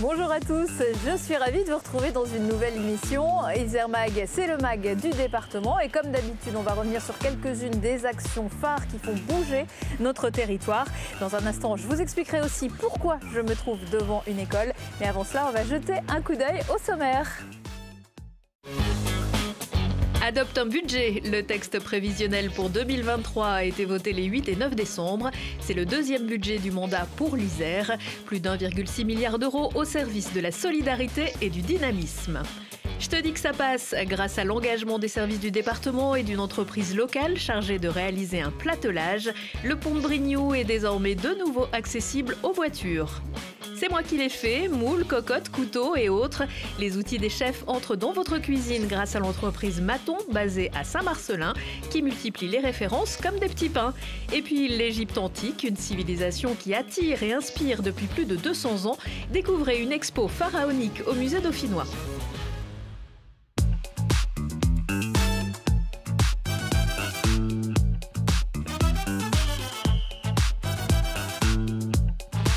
Bonjour à tous, je suis ravie de vous retrouver dans une nouvelle émission. Isère Mag, c'est le mag du département et comme d'habitude, on va revenir sur quelques-unes des actions phares qui font bouger notre territoire. Dans un instant, je vous expliquerai aussi pourquoi je me trouve devant une école. Mais avant cela, on va jeter un coup d'œil au sommaire. Adopte un budget. Le texte prévisionnel pour 2023 a été voté les 8 et 9 décembre. C'est le deuxième budget du mandat pour l'Isère. Plus d'1,6 milliard d'euros au service de la solidarité et du dynamisme. Je te dis que ça passe grâce à l'engagement des services du département et d'une entreprise locale chargée de réaliser un platelage. Le pont de Brignoux est désormais de nouveau accessible aux voitures. C'est moi qui l'ai fait, moules, cocottes, couteaux et autres. Les outils des chefs entrent dans votre cuisine grâce à l'entreprise Maton, basée à Saint-Marcellin, qui multiplie les références comme des petits pains. Et puis l'Égypte antique, une civilisation qui attire et inspire depuis plus de 200 ans. Découvrez une expo pharaonique au musée dauphinois.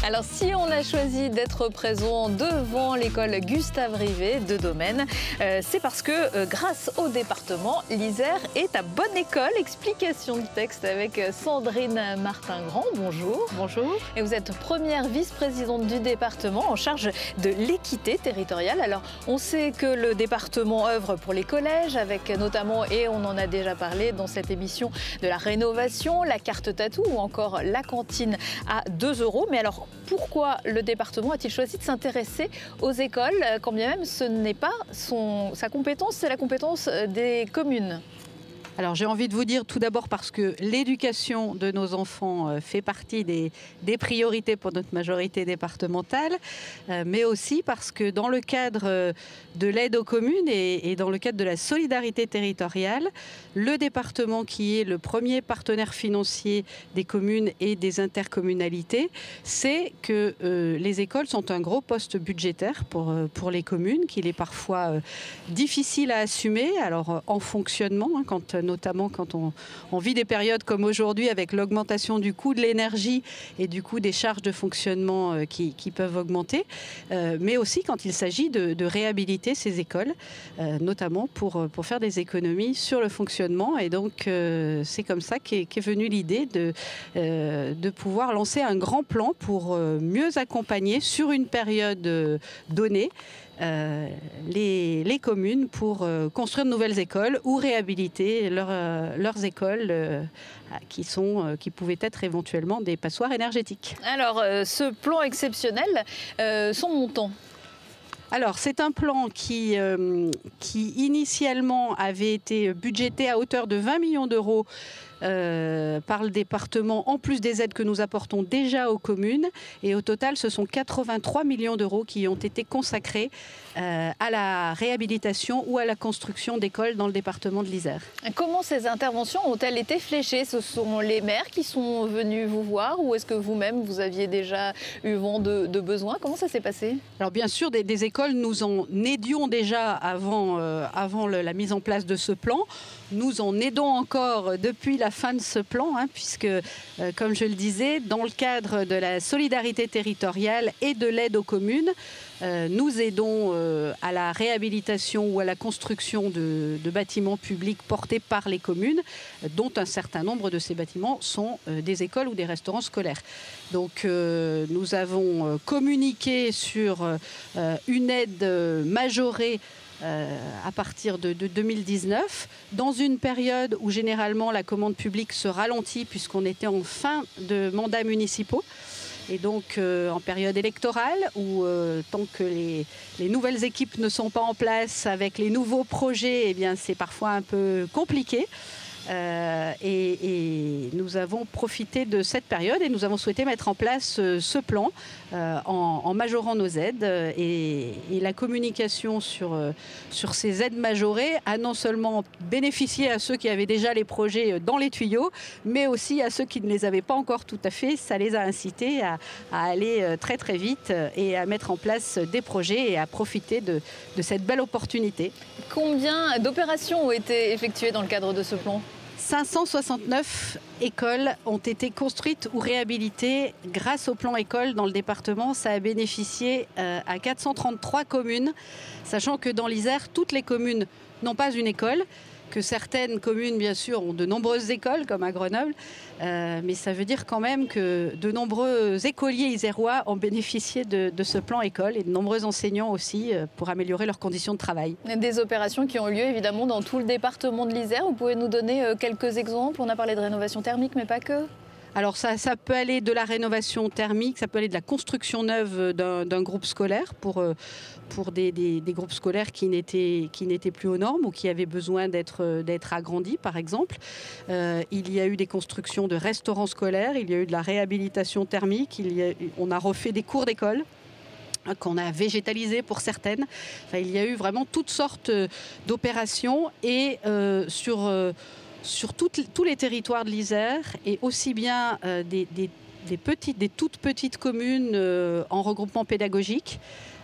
Alors si on a choisi d'être présent devant l'école Gustave Rivet de Domaine, c'est parce que grâce au département, l'Isère est à bonne école. Explication de texte avec Sandrine Martin-Grand. Bonjour. Bonjour. Et vous êtes première vice-présidente du département en charge de l'équité territoriale. Alors on sait que le département œuvre pour les collèges avec notamment, et on en a déjà parlé dans cette émission, de la rénovation, la carte tatou ou encore la cantine à 2 €. Mais alors pourquoi le département a-t-il choisi de s'intéresser aux écoles, quand bien même ce n'est pas sa compétence, c'est la compétence des communes? Alors j'ai envie de vous dire tout d'abord parce que l'éducation de nos enfants fait partie des priorités pour notre majorité départementale, mais aussi parce que dans le cadre de l'aide aux communes et dans le cadre de la solidarité territoriale, le département qui est le premier partenaire financier des communes et des intercommunalités, c'est que les écoles sont un gros poste budgétaire pour les communes, qu'il est parfois difficile à assumer, alors en fonctionnement, notamment quand on vit des périodes comme aujourd'hui avec l'augmentation du coût de l'énergie et du coût des charges de fonctionnement qui peuvent augmenter, mais aussi quand il s'agit de réhabiliter ces écoles, notamment pour faire des économies sur le fonctionnement. Et donc c'est comme ça qu'est venue l'idée de pouvoir lancer un grand plan pour mieux accompagner sur une période donnée les communes pour construire de nouvelles écoles ou réhabiliter leurs écoles qui pouvaient être éventuellement des passoires énergétiques. Alors, ce plan exceptionnel, son montant? Alors, c'est un plan qui initialement avait été budgété à hauteur de 20 millions d'euros par le département, en plus des aides que nous apportons déjà aux communes. Et au total, ce sont 83 millions d'euros qui ont été consacrés à la réhabilitation ou à la construction d'écoles dans le département de l'Isère. Comment ces interventions ont-elles été fléchées? Ce sont les maires qui sont venus vous voir ou est-ce que vous-même, vous aviez déjà eu vent de besoins? Comment ça s'est passé? Alors bien sûr, des écoles, nous en aidions déjà avant la mise en place de ce plan. Nous en aidons encore depuis la fin de ce plan, puisque, comme je le disais, dans le cadre de la solidarité territoriale et de l'aide aux communes, nous aidons à la réhabilitation ou à la construction de bâtiments publics portés par les communes, dont un certain nombre de ces bâtiments sont des écoles ou des restaurants scolaires. Donc nous avons communiqué sur une aide majorée à partir de 2019, dans une période où généralement la commande publique se ralentit puisqu'on était en fin de mandats municipaux. Et donc en période électorale où tant que les nouvelles équipes ne sont pas en place avec les nouveaux projets, eh bien c'est parfois un peu compliqué. Et nous avons profité de cette période et nous avons souhaité mettre en place ce plan en majorant nos aides. Et la communication sur ces aides majorées a non seulement bénéficié à ceux qui avaient déjà les projets dans les tuyaux, mais aussi à ceux qui ne les avaient pas encore tout à fait. Ça les a incités à aller très très vite et à mettre en place des projets et à profiter de cette belle opportunité. Combien d'opérations ont été effectuées dans le cadre de ce plan ? 569 écoles ont été construites ou réhabilitées grâce au plan école dans le département. Ça a bénéficié à 433 communes, sachant que dans l'Isère, toutes les communes n'ont pas une école, que certaines communes, bien sûr, ont de nombreuses écoles, comme à Grenoble, mais ça veut dire quand même que de nombreux écoliers isérois ont bénéficié de ce plan école et de nombreux enseignants aussi pour améliorer leurs conditions de travail. Des opérations qui ont lieu évidemment dans tout le département de l'Isère. Vous pouvez nous donner quelques exemples? On a parlé de rénovation thermique, mais pas que. Alors ça peut aller de la rénovation thermique, ça peut aller de la construction neuve d'un groupe scolaire pour des groupes scolaires qui n'étaient plus aux normes ou qui avaient besoin d'être agrandis, par exemple. Il y a eu des constructions de restaurants scolaires, il y a eu de la réhabilitation thermique, on a refait des cours d'école qu'on a végétalisé pour certaines. Enfin, il y a eu vraiment toutes sortes d'opérations et sur tous les territoires de l'Isère et aussi bien des toutes petites communes en regroupement pédagogique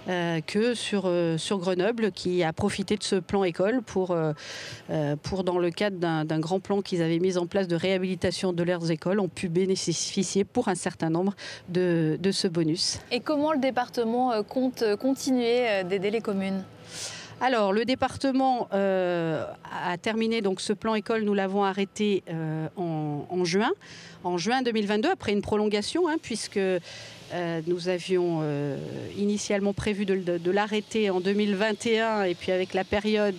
que sur Grenoble qui a profité de ce plan école pour dans le cadre d'un grand plan qu'ils avaient mis en place de réhabilitation de leurs écoles, ont pu bénéficier pour un certain nombre de ce bonus. Et comment le département compte continuer d'aider les communes ? Alors, le département a terminé donc, ce plan école, nous l'avons arrêté en juin 2022, après une prolongation, puisque nous avions initialement prévu de l'arrêter en 2021, et puis avec la période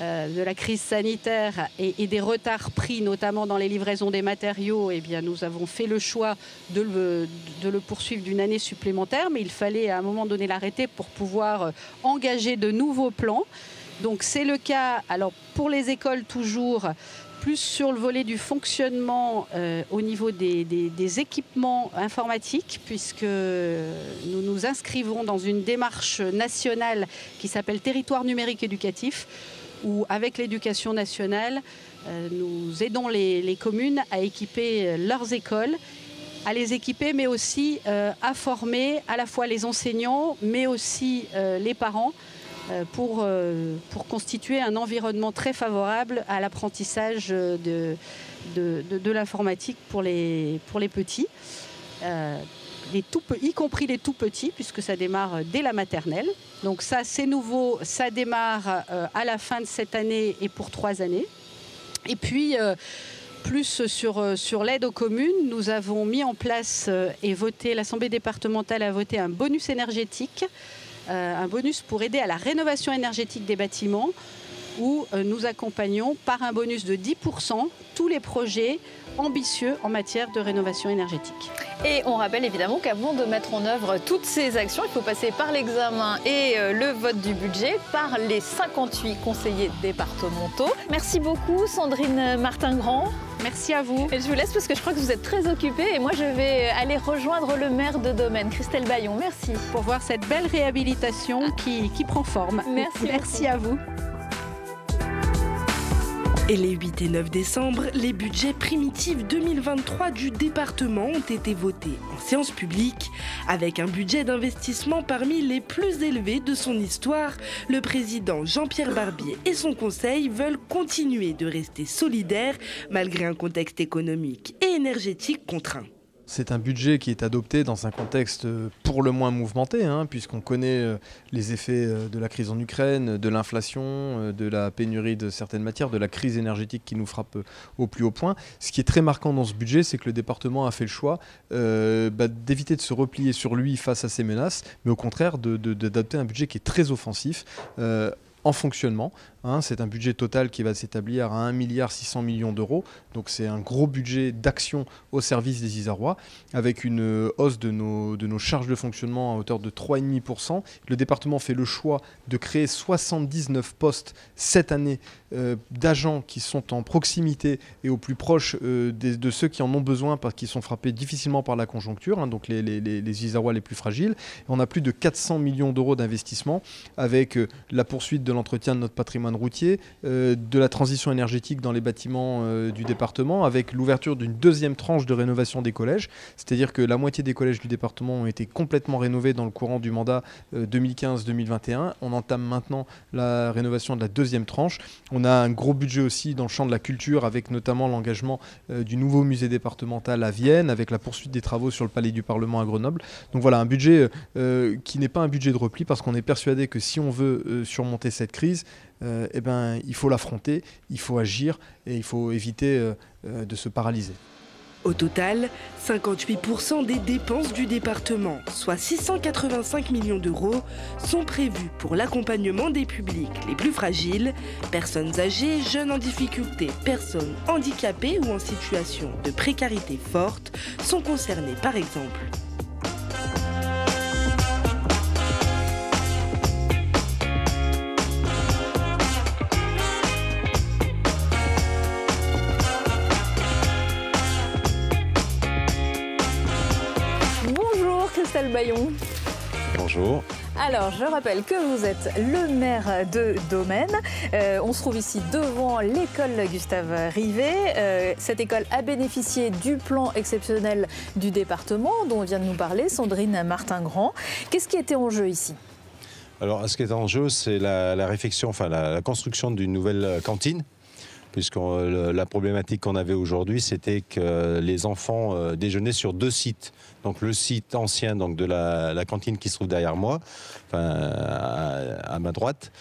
de la crise sanitaire et des retards pris, notamment dans les livraisons des matériaux, eh bien, nous avons fait le choix de le poursuivre d'une année supplémentaire, mais il fallait à un moment donné l'arrêter pour pouvoir engager de nouveaux plans. Donc c'est le cas, alors pour les écoles toujours, plus sur le volet du fonctionnement au niveau des équipements informatiques, puisque nous nous inscrivons dans une démarche nationale qui s'appelle Territoire numérique éducatif, où avec l'éducation nationale, nous aidons les communes à équiper leurs écoles, à les équiper, mais aussi à former à la fois les enseignants, mais aussi les parents, pour constituer un environnement très favorable à l'apprentissage de l'informatique pour les petits, y compris les tout petits, puisque ça démarre dès la maternelle. Donc ça, c'est nouveau, ça démarre à la fin de cette année et pour 3 années. Et puis, plus sur l'aide aux communes, nous avons mis en place et voté, l'Assemblée départementale a voté un bonus énergétique, un bonus pour aider à la rénovation énergétique des bâtiments, où nous accompagnons par un bonus de 10% tous les projets ambitieux en matière de rénovation énergétique. Et on rappelle évidemment qu'avant de mettre en œuvre toutes ces actions, il faut passer par l'examen et le vote du budget par les 58 conseillers départementaux. Merci beaucoup Sandrine Martin-Grand. Merci à vous. Et je vous laisse parce que je crois que vous êtes très occupée et moi je vais aller rejoindre le maire de Domaine, Christelle Bayon. Merci. Pour voir cette belle réhabilitation qui prend forme. Merci à vous. Et les 8 et 9 décembre, les budgets primitifs 2023 du département ont été votés en séance publique. Avec un budget d'investissement parmi les plus élevés de son histoire, le président Jean-Pierre Barbier et son conseil veulent continuer de rester solidaires malgré un contexte économique et énergétique contraint. C'est un budget qui est adopté dans un contexte pour le moins mouvementé, puisqu'on connaît les effets de la crise en Ukraine, de l'inflation, de la pénurie de certaines matières, de la crise énergétique qui nous frappe au plus haut point. Ce qui est très marquant dans ce budget, c'est que le département a fait le choix d'éviter de se replier sur lui face à ces menaces, mais au contraire d'adopter un budget qui est très offensif, en fonctionnement. C'est un budget total qui va s'établir à 1,6 milliard d'euros. Donc c'est un gros budget d'action au service des Isérois, avec une hausse de nos charges de fonctionnement à hauteur de 3,5%. Le département fait le choix de créer 79 postes cette année d'agents qui sont en proximité et au plus proche de ceux qui en ont besoin, parce qu'ils sont frappés difficilement par la conjoncture, donc les Isérois les plus fragiles. Et on a plus de 400 millions d'euros d'investissement, avec la poursuite de l'entretien de notre patrimoine routier, de la transition énergétique dans les bâtiments du département, avec l'ouverture d'une deuxième tranche de rénovation des collèges. C'est-à-dire que la moitié des collèges du département ont été complètement rénovés dans le courant du mandat 2015-2021. On entame maintenant la rénovation de la deuxième tranche. On a un gros budget aussi dans le champ de la culture, avec notamment l'engagement du nouveau musée départemental à Vienne, avec la poursuite des travaux sur le Palais du Parlement à Grenoble. Donc voilà, un budget qui n'est pas un budget de repli, parce qu'on est persuadé que si on veut surmonter cette crise, il faut l'affronter, il faut agir et il faut éviter de se paralyser. Au total, 58% des dépenses du département, soit 685 millions d'euros, sont prévus pour l'accompagnement des publics les plus fragiles, personnes âgées, jeunes en difficulté, personnes handicapées ou en situation de précarité forte sont concernées par exemple. Christelle Bayon. Bonjour. Alors, je rappelle que vous êtes le maire de Domaine. On se trouve ici devant l'école Gustave Rivet. Cette école a bénéficié du plan exceptionnel du département dont vient de nous parler Sandrine Martin-Grand. Qu'est-ce qui était en jeu ici ? Alors, ce qui est en jeu, c'est la réfection, enfin la construction d'une nouvelle cantine. Puisque la problématique qu'on avait aujourd'hui, c'était que les enfants déjeunaient sur 2 sites. Donc le site ancien donc de la cantine qui se trouve derrière moi, enfin, à ma droite,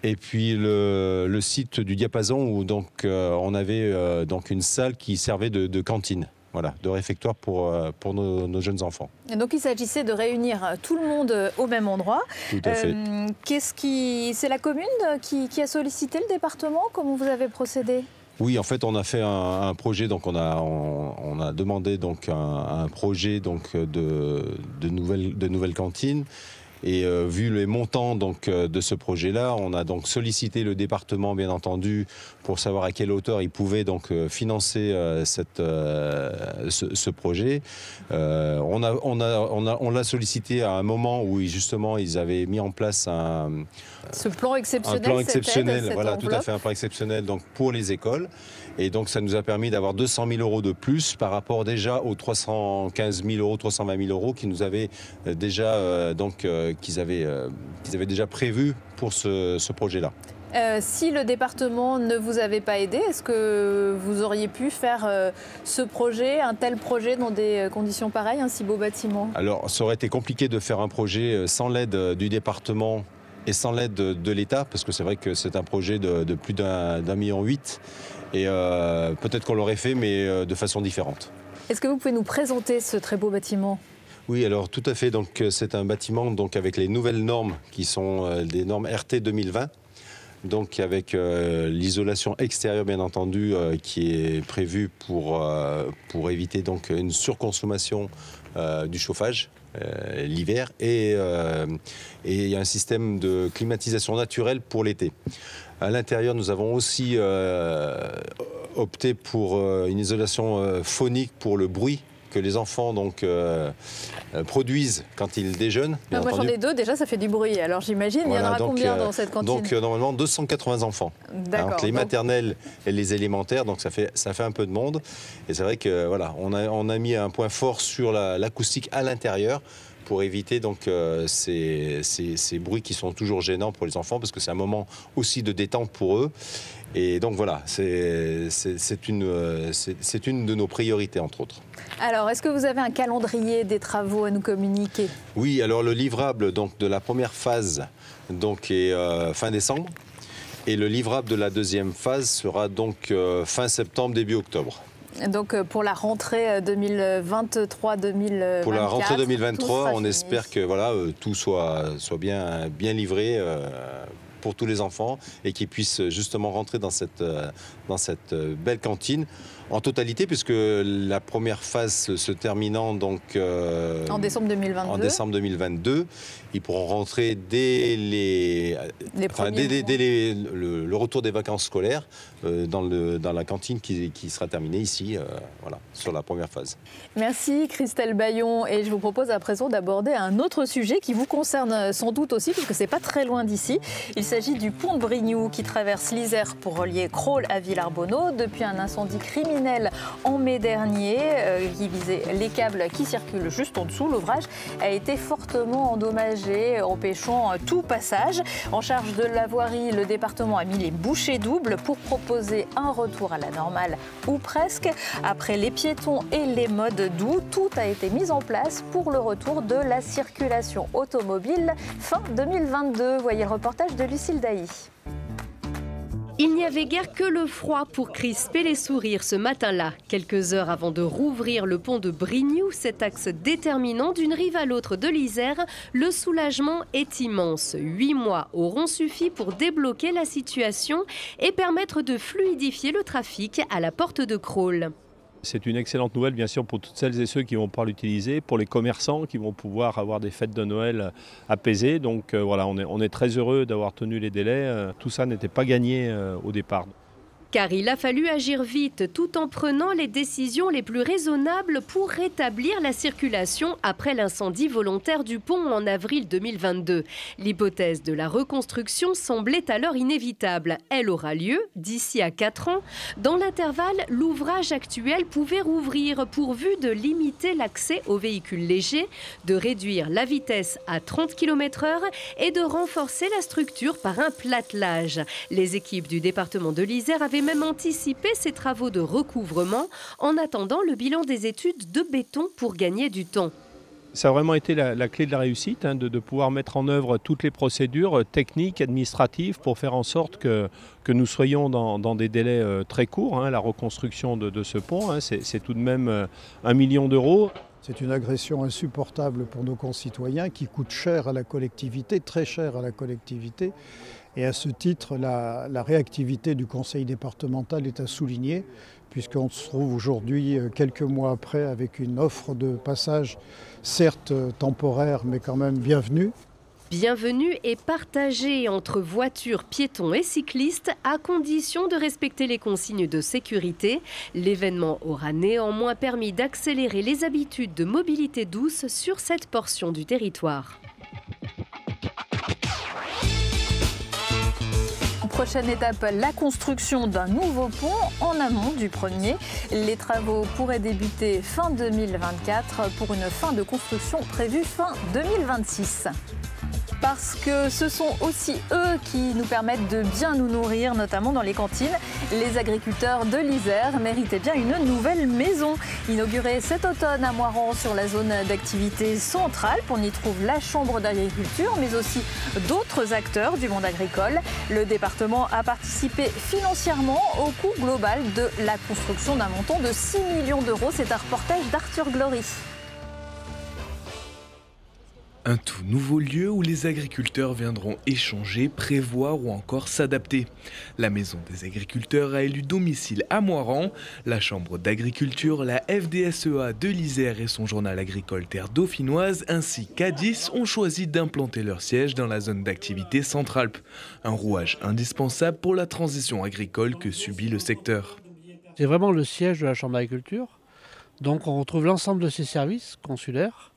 et puis le site du diapason où donc, on avait donc une salle qui servait de cantine. Voilà, de réfectoire pour nos jeunes enfants. Et donc il s'agissait de réunir tout le monde au même endroit. Tout à fait. C'est la commune qui a sollicité le département? Comment vous avez procédé? Oui, en fait, on a fait un projet, donc on a demandé donc un projet donc de nouvelles cantines. Et vu les montants donc, de ce projet-là, on a donc sollicité le département, bien entendu, pour savoir à quelle hauteur il pouvait donc financer ce projet. On l'a sollicité à un moment où justement ils avaient mis en place ce plan exceptionnel. Un plan exceptionnel, cette voilà, enveloppe. tout à fait, un plan exceptionnel donc pour les écoles. Et donc ça nous a permis d'avoir 200 000 euros de plus par rapport déjà aux 315 000 euros, 320 000 euros qu'ils nous avaient déjà qu'ils avaient déjà prévu pour ce projet-là. Si le département ne vous avait pas aidé, est-ce que vous auriez pu faire un tel projet dans des conditions pareilles, un si beau bâtiment? Alors ça aurait été compliqué de faire un projet sans l'aide du département et sans l'aide de l'État, parce que c'est vrai que c'est un projet de plus d'1,8 million. Et peut-être qu'on l'aurait fait, mais de façon différente. Est-ce que vous pouvez nous présenter ce très beau bâtiment ? Oui, alors tout à fait. Donc c'est un bâtiment donc avec les nouvelles normes qui sont des normes RT 2020. Donc avec l'isolation extérieure bien entendu qui est prévue pour éviter donc une surconsommation du chauffage l'hiver et il y a un système de climatisation naturelle pour l'été. À l'intérieur, nous avons aussi opté pour une isolation phonique pour le bruit que les enfants donc, produisent quand ils déjeunent. Moi j'en ai 2, déjà ça fait du bruit, alors j'imagine, il y en aura combien dans cette cantine? Donc normalement 280 enfants, entre les maternelles et les élémentaires, donc ça fait un peu de monde. Et c'est vrai que voilà, on a mis un point fort sur l'acoustique à l'intérieur pour éviter donc ces bruits qui sont toujours gênants pour les enfants, parce que c'est un moment aussi de détente pour eux. Et donc voilà, c'est une de nos priorités entre autres. Alors, est-ce que vous avez un calendrier des travaux à nous communiquer? Oui, alors le livrable donc, de la première phase donc, est fin décembre. Et le livrable de la deuxième phase sera donc fin septembre, début octobre. Donc pour la rentrée 2023-2024. Pour la rentrée 2023, on espère que voilà, tout soit bien livré pour tous les enfants et qu'ils puissent justement rentrer dans cette belle cantine en totalité, puisque la première phase se terminant donc en décembre 2022. En décembre 2022, ils pourront rentrer dès le retour des vacances scolaires dans la cantine qui sera terminée ici, voilà, sur la première phase. Merci Christelle Bayon, et je vous propose à présent d'aborder un autre sujet qui vous concerne sans doute aussi, puisque c'est pas très loin d'ici. Il s'agit du pont de Brignoux qui traverse l'Isère pour relier Crolles à Villarbonneau. Depuis un incendie criminel en mai dernier qui visait les câbles qui circulent juste en dessous, l'ouvrage a été fortement endommagé, empêchant tout passage. En charge de la voirie, le département a mis les bouchées doubles pour proposer un retour à la normale ou presque. Après les piétons et les modes doux, tout a été mis en place pour le retour de la circulation automobile fin 2022. Voyez le reportage de Lucille Dailly. Il n'y avait guère que le froid pour crisper les sourires ce matin-là. Quelques heures avant de rouvrir le pont de Brignoux, cet axe déterminant d'une rive à l'autre de l'Isère, le soulagement est immense. 8 mois auront suffi pour débloquer la situation et permettre de fluidifier le trafic à la porte de Crolles. C'est une excellente nouvelle bien sûr pour toutes celles et ceux qui vont pouvoir l'utiliser, pour les commerçants qui vont pouvoir avoir des fêtes de Noël apaisées. Donc voilà, on est très heureux d'avoir tenu les délais. Tout ça n'était pas gagné au départ. Car il a fallu agir vite tout en prenant les décisions les plus raisonnables pour rétablir la circulation après l'incendie volontaire du pont en avril 2022. L'hypothèse de la reconstruction semblait alors inévitable. Elle aura lieu d'ici à 4 ans. Dans l'intervalle, l'ouvrage actuel pouvait rouvrir pourvu de limiter l'accès aux véhicules légers, de réduire la vitesse à 30 km/h et de renforcer la structure par un platelage. Les équipes du département de l'Isère avaient même anticipé ces travaux de recouvrement en attendant le bilan des études de béton pour gagner du temps. Ça a vraiment été la clé de la réussite, de pouvoir mettre en œuvre toutes les procédures techniques, administratives pour faire en sorte que nous soyons dans des délais très courts. La reconstruction de ce pont, c'est tout de même 1 million d'euros. C'est une agression insupportable pour nos concitoyens qui coûte cher à la collectivité, très cher à la collectivité. Et à ce titre, la réactivité du conseil départemental est à souligner, puisqu'on se trouve aujourd'hui, quelques mois après, avec une offre de passage, certes temporaire, mais quand même bienvenue. Bienvenue et partagée entre voitures, piétons et cyclistes, à condition de respecter les consignes de sécurité. L'événement aura néanmoins permis d'accélérer les habitudes de mobilité douce sur cette portion du territoire. Prochaine étape, la construction d'un nouveau pont en amont du premier. Les travaux pourraient débuter fin 2024 pour une fin de construction prévue fin 2026. Parce que ce sont aussi eux qui nous permettent de bien nous nourrir, notamment dans les cantines. Les agriculteurs de l'Isère méritaient bien une nouvelle maison. Inaugurée cet automne à Moirans sur la zone d'activité centrale. On y trouve la Chambre d'agriculture, mais aussi d'autres acteurs du monde agricole. Le département a participé financièrement au coût global de la construction d'un montant de 6 millions d'euros. C'est un reportage d'Arthur Glory. Un tout nouveau lieu où les agriculteurs viendront échanger, prévoir ou encore s'adapter. La Maison des agriculteurs a élu domicile à Moirans. La Chambre d'agriculture, la FDSEA de l'Isère et son journal agricole Terre Dauphinoise ainsi qu'Adis ont choisi d'implanter leur siège dans la zone d'activité Centralpes. Un rouage indispensable pour la transition agricole que subit le secteur. C'est vraiment le siège de la Chambre d'agriculture. Donc on retrouve l'ensemble de ses services consulaires.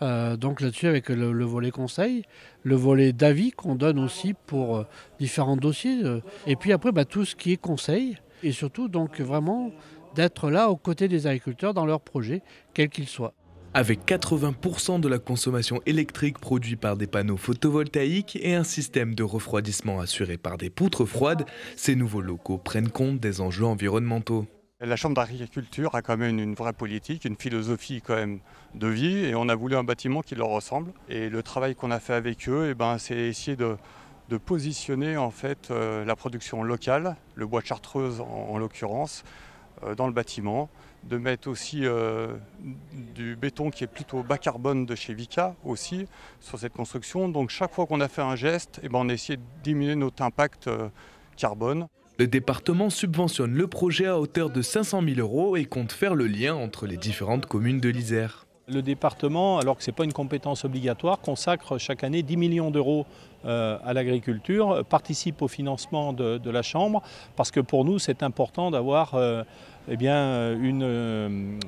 Donc là-dessus avec le volet conseil, le volet d'avis qu'on donne aussi pour différents dossiers. Et puis après tout ce qui est conseil et surtout donc vraiment d'être là aux côtés des agriculteurs dans leurs projets, quels qu'ils soient. Avec 80% de la consommation électrique produite par des panneaux photovoltaïques et un système de refroidissement assuré par des poutres froides, ces nouveaux locaux prennent compte des enjeux environnementaux. La Chambre d'agriculture a quand même une vraie politique, une philosophie quand même de vie et on a voulu un bâtiment qui leur ressemble. Et le travail qu'on a fait avec eux, c'est essayer de positionner en fait la production locale, le bois de Chartreuse en l'occurrence, dans le bâtiment. De mettre aussi du béton qui est plutôt bas carbone de chez Vicat aussi sur cette construction. Donc chaque fois qu'on a fait un geste, on a essayé de diminuer notre impact carbone. Le département subventionne le projet à hauteur de 500 000 € et compte faire le lien entre les différentes communes de l'Isère. Le département, alors que ce n'est pas une compétence obligatoire, consacre chaque année 10 millions d'euros à l'agriculture, participe au financement de la Chambre, parce que pour nous c'est important d'avoir une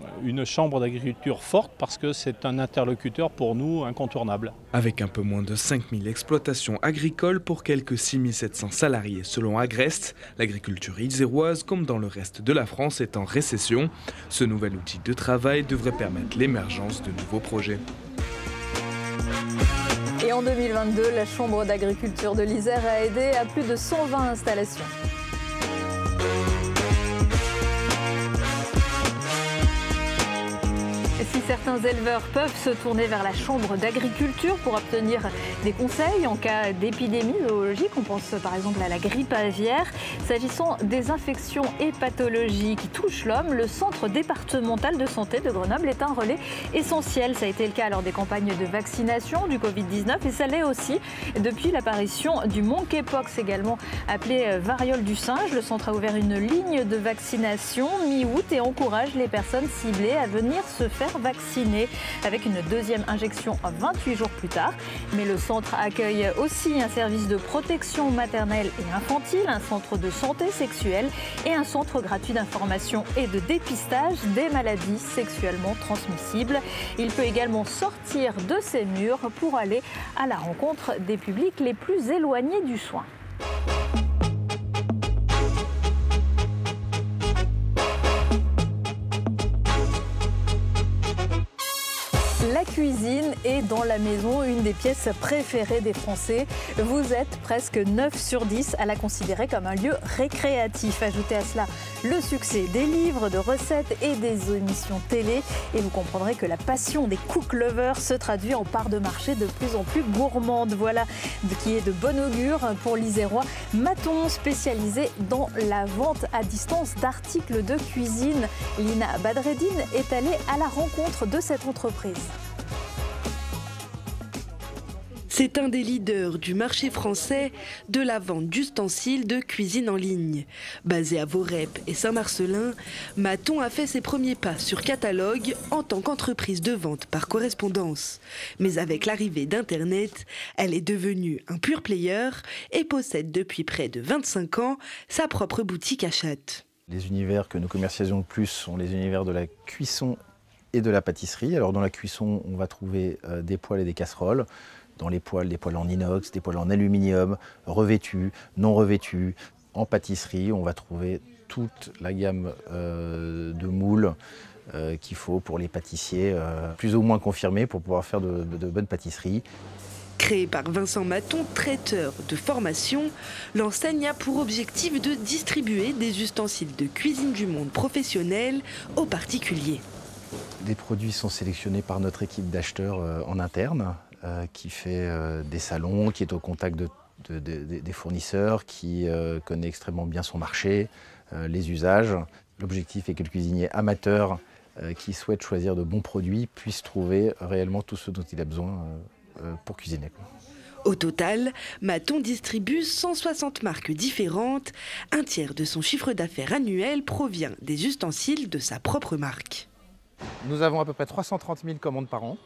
chambre d'agriculture forte parce que c'est un interlocuteur pour nous incontournable. Avec un peu moins de 5000 exploitations agricoles pour quelques 6700 salariés selon Agreste, l'agriculture iséroise, comme dans le reste de la France, est en récession. Ce nouvel outil de travail devrait permettre l'émergence de nouveaux projets. Et en 2022, la Chambre d'agriculture de l'Isère a aidé à plus de 120 installations. Si certains éleveurs peuvent se tourner vers la Chambre d'agriculture pour obtenir des conseils en cas d'épidémie zoologique, on pense par exemple à la grippe aviaire. S'agissant des infections et pathologies qui touchent l'homme, le Centre départemental de santé de Grenoble est un relais essentiel. Ça a été le cas lors des campagnes de vaccination du Covid-19 et ça l'est aussi depuis l'apparition du monkeypox, également appelé variole du singe. Le centre a ouvert une ligne de vaccination mi-août et encourage les personnes ciblées à venir se faire vacciner avec une deuxième injection 28 jours plus tard. Mais le centre accueille aussi un service de protection maternelle et infantile, un centre de santé sexuelle et un centre gratuit d'information et de dépistage des maladies sexuellement transmissibles. Il peut également sortir de ses murs pour aller à la rencontre des publics les plus éloignés du soin. La cuisine est dans la maison une des pièces préférées des Français. Vous êtes presque 9 sur 10 à la considérer comme un lieu récréatif. Ajoutez à cela le succès des livres, de recettes et des émissions télé. Et vous comprendrez que la passion des cook lovers se traduit en part de marché de plus en plus gourmande. Voilà qui est de bon augure pour l'Isérois Maton, spécialisé dans la vente à distance d'articles de cuisine. Lina Badreddine est allée à la rencontre de cette entreprise. C'est un des leaders du marché français de la vente d'ustensiles de cuisine en ligne. Basé à Vorep et Saint-Marcelin, Maton a fait ses premiers pas sur catalogue en tant qu'entreprise de vente par correspondance. Mais avec l'arrivée d'Internet, elle est devenue un pure player et possède depuis près de 25 ans sa propre boutique à Châtes. Les univers que nous commercialisons le plus sont les univers de la cuisson et de la pâtisserie. Alors dans la cuisson, on va trouver des poêles et des casseroles. Dans les poêles, des poêles en inox, des poêles en aluminium, revêtus, non revêtus. En pâtisserie, on va trouver toute la gamme de moules qu'il faut pour les pâtissiers, plus ou moins confirmés pour pouvoir faire de bonnes pâtisseries. Créée par Vincent Maton, traiteur de formation, l'enseigne a pour objectif de distribuer des ustensiles de cuisine du monde professionnel aux particuliers. Les produits sont sélectionnés par notre équipe d'acheteurs en interne, qui fait des salons, qui est au contact des fournisseurs, qui connaît extrêmement bien son marché, les usages. L'objectif est que le cuisinier amateur qui souhaite choisir de bons produits puisse trouver réellement tout ce dont il a besoin pour cuisiner. Au total, Maton distribue 160 marques différentes. Un tiers de son chiffre d'affaires annuel provient des ustensiles de sa propre marque. Nous avons à peu près 330 000 commandes par an.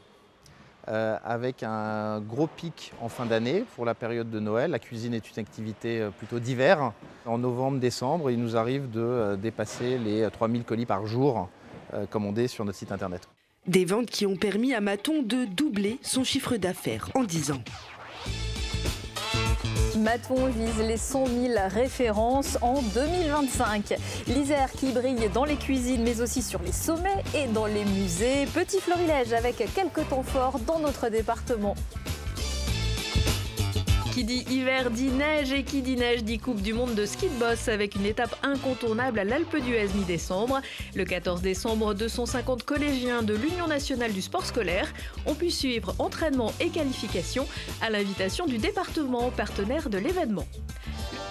Avec un gros pic en fin d'année pour la période de Noël. La cuisine est une activité plutôt d'hiver. En novembre-décembre, il nous arrive de dépasser les 3000 colis par jour commandés sur notre site internet. Des ventes qui ont permis à Maton de doubler son chiffre d'affaires en 10 ans. Maton vise les 100 000 références en 2025. L'Isère qui brille dans les cuisines mais aussi sur les sommets et dans les musées. Petit florilège avec quelques temps forts dans notre département. Qui dit hiver dit neige et qui dit neige dit Coupe du Monde de ski de boss avec une étape incontournable à l'Alpe d'Huez mi-décembre. Le 14 décembre, 250 collégiens de l'Union nationale du sport scolaire ont pu suivre entraînement et qualification à l'invitation du département, partenaire de l'événement.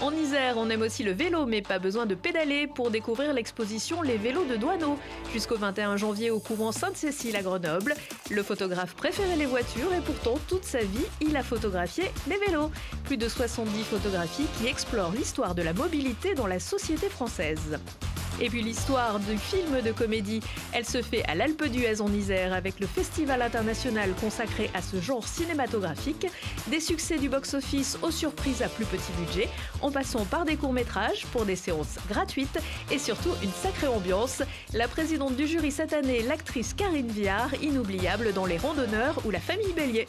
En Isère, on aime aussi le vélo, mais pas besoin de pédaler pour découvrir l'exposition Les vélos de Douaneau. Jusqu'au 21 janvier au courant Sainte-Cécile à Grenoble. Le photographe préférait les voitures et pourtant, toute sa vie, il a photographié les vélos. Plus de 70 photographies qui explorent l'histoire de la mobilité dans la société française. Et puis l'histoire du film de comédie, elle se fait à l'Alpe d'Huez en Isère avec le festival international consacré à ce genre cinématographique. Des succès du box-office aux surprises à plus petit budget, en passant par des courts-métrages pour des séances gratuites et surtout une sacrée ambiance. La présidente du jury cette année, l'actrice Karine Viard, inoubliable dans Les Randonneurs ou La Famille Bélier.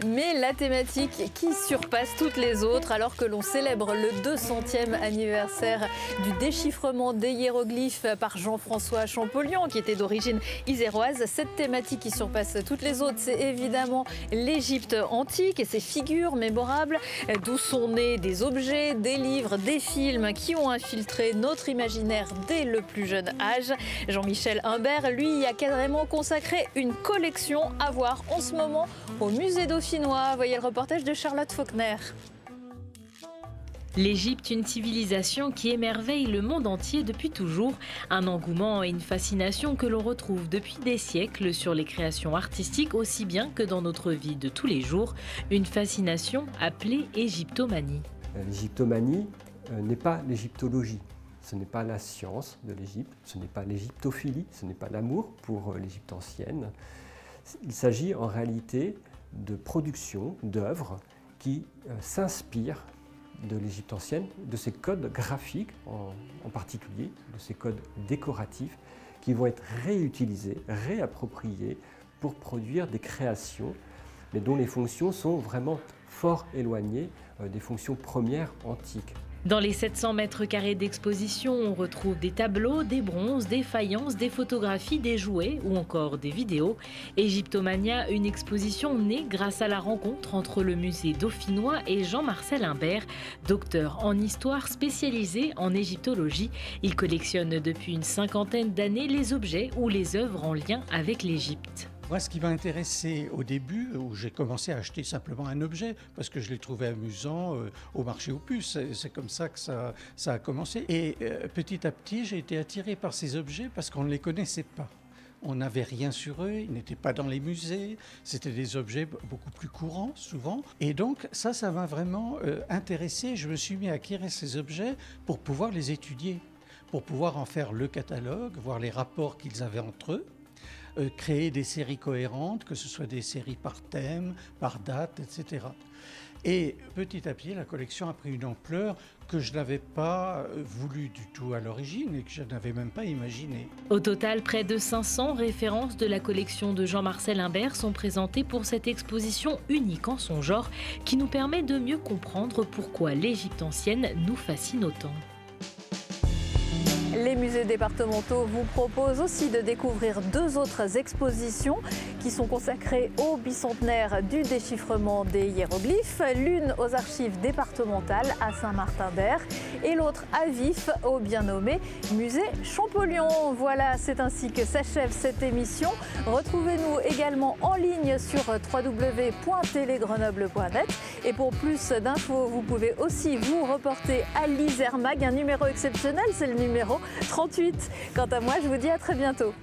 Mais la thématique qui surpasse toutes les autres, alors que l'on célèbre le 200e anniversaire du déchiffrement des hiéroglyphes par Jean-François Champollion, qui était d'origine iséroise, cette thématique qui surpasse toutes les autres, c'est évidemment l'Égypte antique et ses figures mémorables, d'où sont nés des objets, des livres, des films qui ont infiltré notre imaginaire dès le plus jeune âge. Jean-Michel Humbert, lui, y a carrément consacré une collection à voir en ce moment au musée dauphinois. Voyez le reportage de Charlotte Faulkner. L'Égypte, une civilisation qui émerveille le monde entier depuis toujours. Un engouement et une fascination que l'on retrouve depuis des siècles sur les créations artistiques aussi bien que dans notre vie de tous les jours. Une fascination appelée égyptomanie. L'égyptomanie n'est pas l'égyptologie. Ce n'est pas la science de l'Égypte, ce n'est pas l'égyptophilie, ce n'est pas l'amour pour l'Égypte ancienne. Il s'agit en réalité de production, d'œuvres qui s'inspirent de l'Égypte ancienne, de ses codes graphiques en particulier, de ses codes décoratifs qui vont être réutilisés, réappropriés pour produire des créations, mais dont les fonctions sont vraiment fort éloignées des fonctions premières antiques. Dans les 700 mètres carrés d'exposition, on retrouve des tableaux, des bronzes, des faïences, des photographies, des jouets ou encore des vidéos. Égyptomania, une exposition née grâce à la rencontre entre le musée dauphinois et Jean-Marcel Humbert, docteur en histoire spécialisé en égyptologie. Il collectionne depuis une cinquantaine d'années les objets ou les œuvres en lien avec l'Égypte. Moi, ce qui m'a intéressé au début, où j'ai commencé à acheter simplement un objet, parce que je l'ai trouvé amusant au marché aux puces. C'est comme ça que ça a commencé. Et petit à petit, j'ai été attiré par ces objets parce qu'on ne les connaissait pas. On n'avait rien sur eux, ils n'étaient pas dans les musées, c'était des objets beaucoup plus courants souvent. Et donc ça m'a vraiment intéressé. Je me suis mis à acquérir ces objets pour pouvoir les étudier, pour pouvoir en faire le catalogue, voir les rapports qu'ils avaient entre eux. Créer des séries cohérentes, que ce soit des séries par thème, par date, etc. Et petit à petit, la collection a pris une ampleur que je n'avais pas voulu du tout à l'origine et que je n'avais même pas imaginé. Au total, près de 500 références de la collection de Jean-Marcel Humbert sont présentées pour cette exposition unique en son genre qui nous permet de mieux comprendre pourquoi l'Égypte ancienne nous fascine autant. Les musées départementaux vous proposent aussi de découvrir 2 autres expositions qui sont consacrées au bicentenaire du déchiffrement des hiéroglyphes, l'une aux archives départementales à Saint-Martin-d'Air et l'autre à Vif au bien nommé musée Champollion. Voilà, c'est ainsi que s'achève cette émission. Retrouvez-nous également en ligne sur www.telegrenoble.net et pour plus d'infos, vous pouvez aussi vous reporter à l'Isère Mag, un numéro exceptionnel, c'est le numéro 38. Quant à moi, je vous dis à très bientôt.